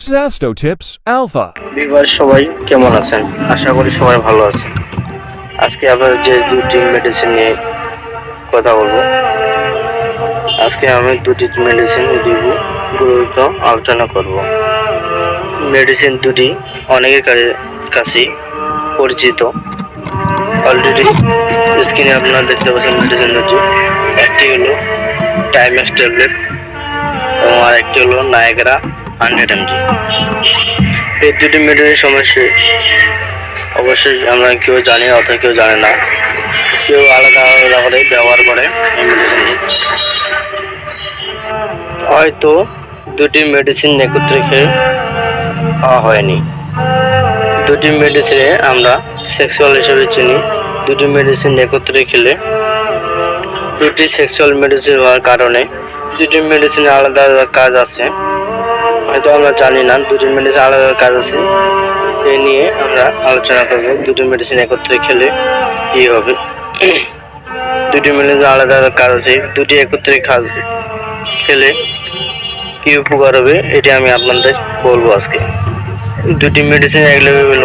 Sasto Tips Alpha. Bieber সবাই কেমন আছেন? আশা করি সবাই ভালো আছেন। আজকে আপনাদের যে দুটি মেডিসিন নিয়ে কথা বলবো। আজকে আমি দুটি মেডিসিন দিব গুরুত্ব আলোচনা করব। মেডিসিন দুটি অনেকের কাছেই পরিচিত। অলরেডি স্ক্রিনে আপনারা দেখতে পাচ্ছেন মেডিসিন দুটি। একটি হলো টাইমেক্স ট্যাবলেট এবং আরেকটি হলো নায়াগ্রা 100 mg। এই দুটি মেডিসিন সমস্যা অবশ্যই আমরা কেউ জানি অথবা কেউ জানে না, কেউ আলাদা আলাদা করে ব্যবহার করে এই মেডিসিনটি। হয়তো দুটি মেডিসিন একত্রে খেয়ে খাওয়া হয়নি। দুটি মেডিসিনে আমরা সেক্সুয়াল হিসেবে চিনি। দুটি মেডিসিন একত্রে খেলে দুটি সেক্সুয়াল মেডিসিন হওয়ার কারণে দুটি মেডিসিনে আলাদা আলাদা কাজ আছে, হয়তো আমরা জানি না দুটি মেডিসিন আলাদা কাজ আছে। এই নিয়ে আমরা আলোচনা করব দুটি মেডিসিন একত্রে খেলে কি হবে। দুটি মেডিসিন আলাদা আলাদা কাজ আছে, দুটি একত্রে খেলে কি উপকার হবে এটি আমি আপনাদের বলবো আজকে। দুটি মেডিসিন অ্যাভেলেবেল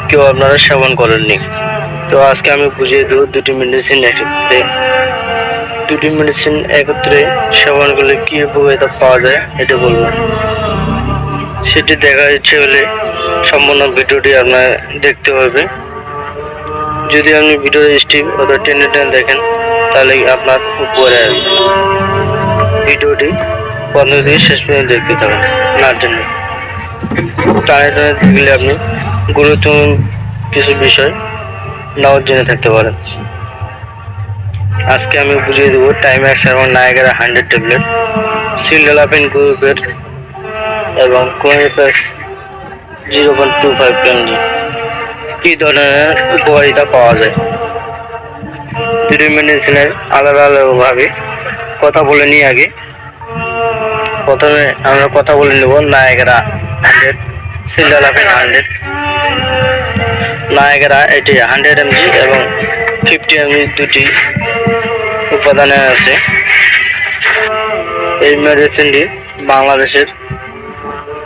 কেউ আপনারা সেবন করেননি, তো আজকে আমি বুঝিয়ে দেবো দুটি মেডিসিন একত্রে সেবন করলে কি উপকারিতা পাওয়া যায় এটা বলবো। সেটি দেখার ইচ্ছে হলে সম্পূর্ণ ভিডিওটি আপনার দেখতে হবে। যদি আপনি ভিডিও স্টিপ অথবা টেনে দেখেন তাহলে আপনার উপরে আসবে। ভিডিওটি প্রথম থেকে শেষ পর্যন্ত দেখতে থাকুন, না জেনে টানে দেখলে আপনি গুরুত্বপূর্ণ কিছু বিষয় নাও জেনে থাকতে পারেন। আজকে আমি বুঝিয়ে দেবো টাইমেক্স এবং নায়াগ্রা 100 ট্যাবলেট, সিলডালাপিন গ্রুপের এবং কোনিফেক্স 0.25 mg কি ধরনের উপকারিতা পাওয়া যায়। দুটি মেডিসিনের আলাদা আলাদাভাবে কথা বলে নিই। আগে প্রথমে আমরা কথা বলে নেব নায়াগ্রা 100, সিলডালাপিন 100। নায়াগ্রা এটি 100 mg এবং 50 mg দুটি উপাদানে আছে। এই মেডিসিনটি বাংলাদেশের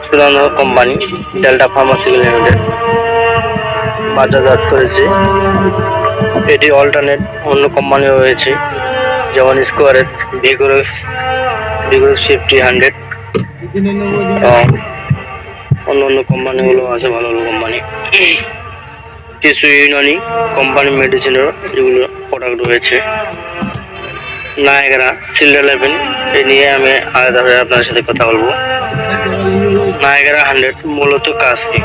সুনাম কোম্পানি ডেল্টা ফার্মাসিউটিক্যাল লিমিটেড বাজারজাত করেছে। এটি অল্টারনেট অন্য কোম্পানিও রয়েছে, যেমন স্কোয়ারের ভিগোরাস 50, 100 এবং অন্য কোম্পানিগুলো আছে, ভালো ভালো কোম্পানি। কিছু ইউনানি কোম্পানি মেডিসিনেরও যেগুলো প্রোডাক্ট রয়েছে। নায়াগ্রা সিলডালাপিন এই নিয়ে আমি আলাদাভাবে আপনার সাথে কথা বলবো। নায়াগ্রা 100 মূলত কাজ কি?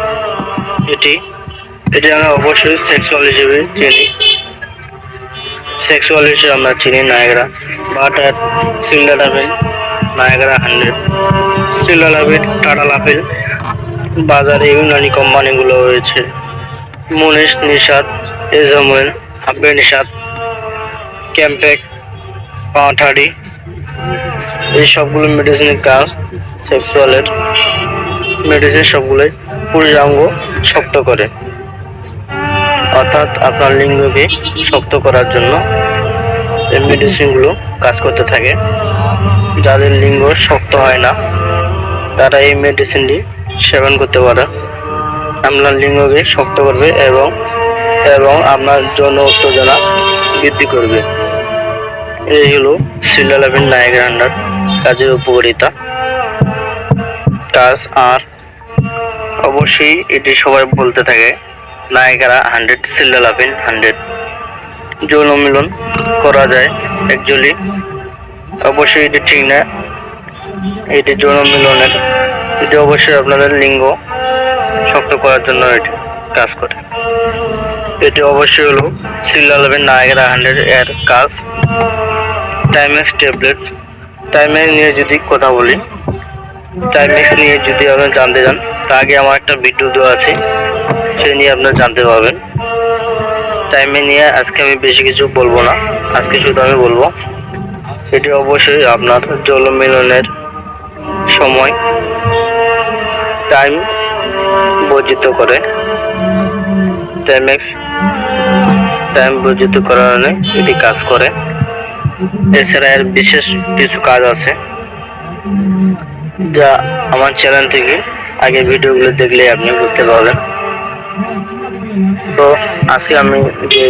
এটি আমরা অবশ্যই সেক্সুয়াল হিসেবে চিনি নায়াগ্রা, বাট সিলডালাপিন নায়াগ্রা 100 সিলডালাপিন টাটালাপিন বাজারে ইউনানি কোম্পানিগুলো রয়েছে, মুনিশ, নিশাদ, এজামুল, আব্বে নিশাদ, ক্যাম্পেক, পাঁঠাড়ি। এই সবগুলো মেডিসিনের কাজ সেক্সুয়ালের মেডিসিন, সবগুলোই পুরুষাঙ্গ শক্ত করে, অর্থাৎ আপনার লিঙ্গকে শক্ত করার জন্য এই মেডিসিনগুলো কাজ করতে থাকে। যাদের লিঙ্গ শক্ত হয় না তারা এই মেডিসিনটি সেবন করতে পারে। আপনার লিঙ্গকে শক্ত করবে এবং আপনার যৌন উত্তেজনা বৃদ্ধি করবে। এই হলো সিলডালাপিন নায়াগ্রা 100 কাজের উপকারিতা কাজ। আর অবশ্যই এটি সবাই বলতে থাকে নায়াগ্রা 100 সিলডালাপিন 100 যৌন মিলন করা যায় অ্যাকচুয়ালি অবশ্যই এটি ঠিক না। এটি যৌন মিলনের এটি অবশ্যই আপনাদের লিঙ্গ শক্ত করার জন্য এটি কাজ করে। এটি অবশ্যই হলো সিলডালাপিন নায়াগ্রা 100 এর কাজ। টাইমেক্স ট্যাবলেট, টাইমেক্স নিয়ে যদি কথা বলি, টাইমেক্স নিয়ে যদি আপনারা জানতে চান তার আগে আমার একটা ভিডিও দেওয়া আছে, সে নিয়ে আপনারা জানতে পারবেন। টাইমেক্স নিয়ে আজকে আমি বেশি কিছু বলবো না, আজকে শুধু আমি বলবো এটি অবশ্যই আপনার যৌন মিলনের সময় টাইম বর্জিত করে। টাইমেক্স টাইম বর্জিত করার এটি কাজ করে। এছাড়া এর বিশেষ কিছু কাজ আছে যা আমার চ্যানেল থেকে আগে ভিডিওগুলো দেখলে আপনি বুঝতে পারবেন। তো আজকে আমি যে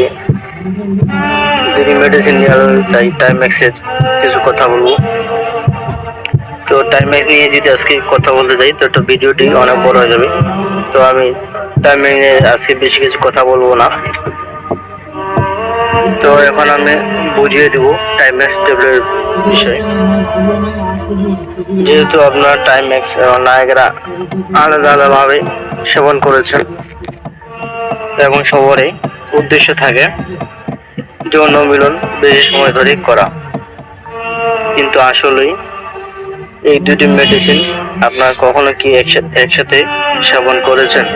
দুটি মেডিসিন নিয়ে তাই টাইমেক্সের কিছু কথা বলবো। তো টাইমেক্স নিয়ে যদি আজকে কথা বলতে যাই তো ভিডিওটি অনেক বড় হয়ে যাবে। তো আমি টাইমেক্স নিয়ে আজকে বেশি কিছু কথা বলবো না। তো এখন আমি বুঝিয়ে দেব টাইমেক্স ট্যাবলেট বিষয়। যেহেতু আপনার টাইমেক্স এবং নায়করা আলাদা আলাদাভাবে সেবন করেছেন এবং সবারই উদ্দেশ্য থাকে যৌন মিলন বেশি সময় ধরে করা, কিন্তু আসলেই এই দুটি মেডিসিন আপনার কখনো কি একসাথে সেবন করেছেন,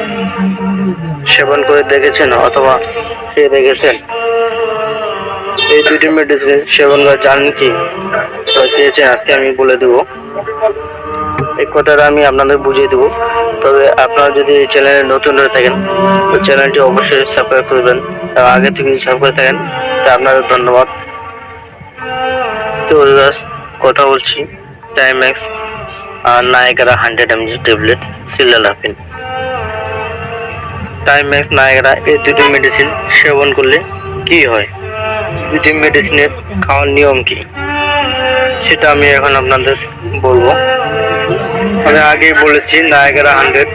সেবন করে দেখেছেন অথবা খেয়ে দেখেছেন? এই দুটি মেডিসিন সেবন করে জানেন কি খেয়েছেন? আজকে আমি বলে দেব, এই কথাটা আমি আপনাদের বুঝিয়ে দেব। তবে আপনারা যদি এই চ্যানেলে নতুন হয়ে থাকেন তো চ্যানেলটি অবশ্যই সাবস্ক্রাইব করবেন, এবং আগে থেকে যদি সাবস্ক্রাইব করে থাকেন তা আপনাদের ধন্যবাদ। তো কথা বলছি টাইমেক্স আর নায়করা 100 mg ট্যাবলেট সিলালাফিন। টাইমেক্স নায়করা এই দুটি মেডিসিন সেবন করলে কি হয়, দুটি মেডিসিনের খাওয়ার নিয়ম কি, সেটা আমি এখন আপনাদের বলবো। আমি আগেই বলেছি নায়করা 100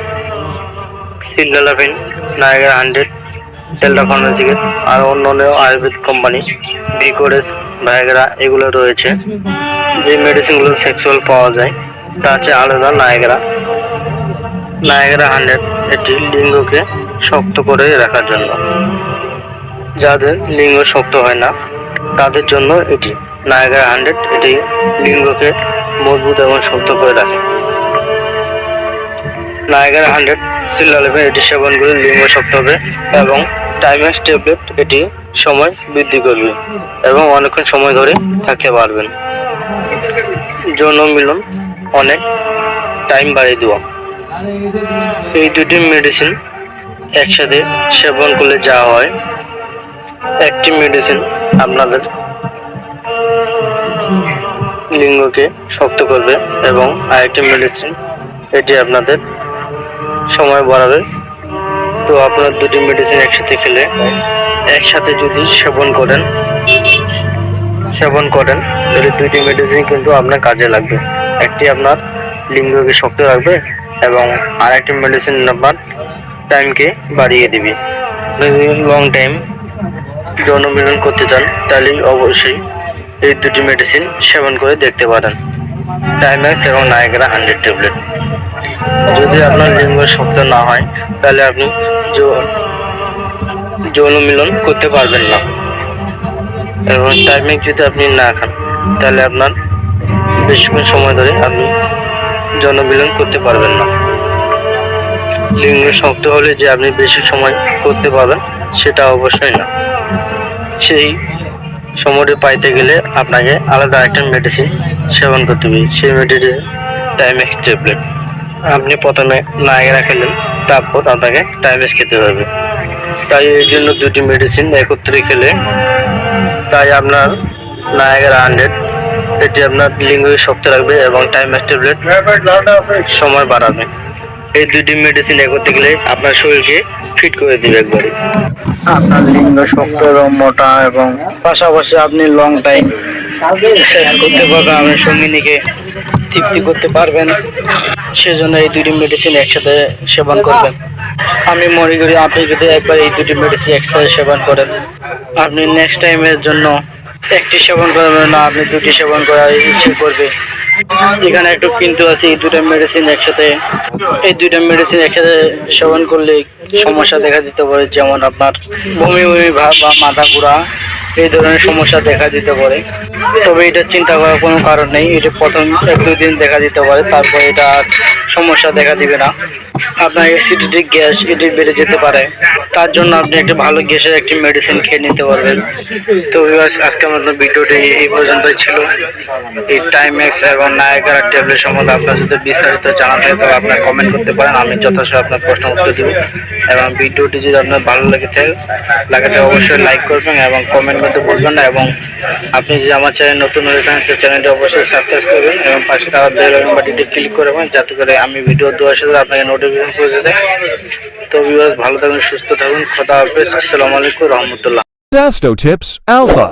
সিলালাফিন, নায়করা 100 ডেল্টা ফার্মাসিউটিক্যাল আর অন্যান্য আয়ুর্বেদ কোম্পানি ভিকোরেস, ভায়াগ্রা এগুলো রয়েছে। যে মেডিসিনগুলো সেক্সুয়াল পাওয়া যায় তা হচ্ছে আলাদা নায়করা 100। এটি লিঙ্গকে শক্ত করে রাখার জন্য, যাদের লিঙ্গ শক্ত হয় না তাদের জন্য এটি নায়করা 100। এটি লিঙ্গকে মজবুত এবং শক্ত করে রাখে। নায়করা 100 সিলালাফিন এটি সেবন করে লিঙ্গ শক্ত হবে, এবং টাইমেক্স ট্যাবলেট এটি সময় বৃদ্ধি করবে এবং অনেকক্ষণ সময় ধরে থাকতে পারবেন। যৌন মিলন অনেক টাইম বাড়িয়ে দেওয়া। এই দুটি মেডিসিন একসাথে সেবন করলে যা হয়, একটি মেডিসিন আপনাদের লিঙ্গকে শক্ত করবে এবং আরেকটি মেডিসিন এটি আপনাদের সময় বাড়াবে। তো আপনার দুটি মেডিসিন একসাথে খেলে, একসাথে যদি সেবন করেন তাহলে দুইটি মেডিসিন কিন্তু আপনার কাজে লাগবে। একটি আপনার লিঙ্গকে শক্ত রাখবে এবং আরেকটি মেডিসিন আপনার টাইমকে বাড়িয়ে দিবে। যদি লং টাইম যৌন মিলন করতে চান তাহলে অবশ্যই এই দুটি মেডিসিন সেবন করে দেখতে পারেন, টাইমেক্স এবং নায়করা 100 ট্যাবলেট। যদি আপনার লিঙ্গ শক্ত না হয় তাহলে আপনি যৌন মিলন করতে পারবেন না, এবং টাইমেক্স যদি আপনি না খান তাহলে আপনার বেশিক্ষণ সময় ধরে আপনি যৌন মিলন করতে পারবেন না। লিঙ্গ শক্ত হলে যে আপনি বেশি সময় করতে পারবেন সেটা অবশ্যই না। সেই সময়টা পাইতে গেলে আপনাকে আলাদা একটা মেডিসিন সেবন করতে হবে, সেই মেডিসিন টাইমেক্স ট্যাবলেট। আপনি প্রথমে নায়করা খেলেন, তারপর আপনাকে টাইমেক্স খেতে হবে। তাই এই জন্য দুটি মেডিসিন একত্রে খেলে, তাই আপনার নায়করা 100 এটি আপনার লিঙ্গকে শক্ত রাখবে এবং টাইমেক্স ট্যাবলেট সময় বাড়াবে। এই দুটি মেডিসিন একত্রে গেলে আপনার শরীরকে ফিট করে দিবে একবারে। আপনার লিঙ্গ শক্ত এবং মোটা, এবং পাশাপাশি আপনি লং টাইম এক্সারসাইজ করতে পারবেন, আপনার সঙ্গিনীকে তৃপ্তি করতে পারবেন। সেজন্য এই দুটি মেডিসিন একসাথে সেবন করবেন। আমি মনে করি আপনি যদি একবার এই দুটি মেডিসিন একসাথে সেবন করেন, আপনি নেক্সট টাইমের জন্য একটি সেবন করবেন না, আপনি দুটি সেবন করার ইচ্ছে করবে। এখানে একটু কিন্তু আছে, এই দুটো মেডিসিন একসাথে সেবন করলে সমস্যা দেখা দিতে পারে, যেমন আপনার বমি ভাব বা মাথা ঘোরা, এই ধরনের সমস্যা দেখা দিতে পারে। তবে এটা চিন্তা করার কোনো কারণ নেই, এটা প্রথম 1-2 দিন দেখা দিতে পারে, তারপর এটা আর সমস্যা দেখা দিবে না। আপনার অ্যাসিডিটি গ্যাস এটি বেড়ে যেতে পারে, তার জন্য আপনি একটা ভালো গ্যাসের একটি মেডিসিন খেয়ে নিতে পারবেন। তো আজকে আমাদের ভিডিওটি এই পর্যন্তই ছিল। এই টাইমেক্স এবং নায়করা ট্যাবলেট সম্বন্ধে আপনার যদি বিস্তারিত জানা থাকে তবে আপনার কমেন্ট করতে পারেন, আমি যথাসময়ে আপনার প্রশ্ন উত্তর দেব। এবং ভিডিওটি যদি আপনার ভালো লাগে থাকে অবশ্যই লাইক করবেন এবং কমেন্ট করতে বলবেন না। এবং আপনি যদি আমার চ্যানেল নতুন হয়ে থাকেন তো চ্যানেলটি অবশ্যই সাবস্ক্রাইব করবেন এবং পাশে থাকা বেল বাটনটি ক্লিক করবেন, যাতে করে আমি ভিডিও দেওয়ার সাথে আপনাকে নোটিফিকেশন পৌঁছে যায়। তো ভিউয়ার্স ভালো থাকুন, সুস্থ থাকুন, খোদা হাফেজ, আসসালামু আলাইকুম রহমতুল্লাহ। Dasto Tips Alpha.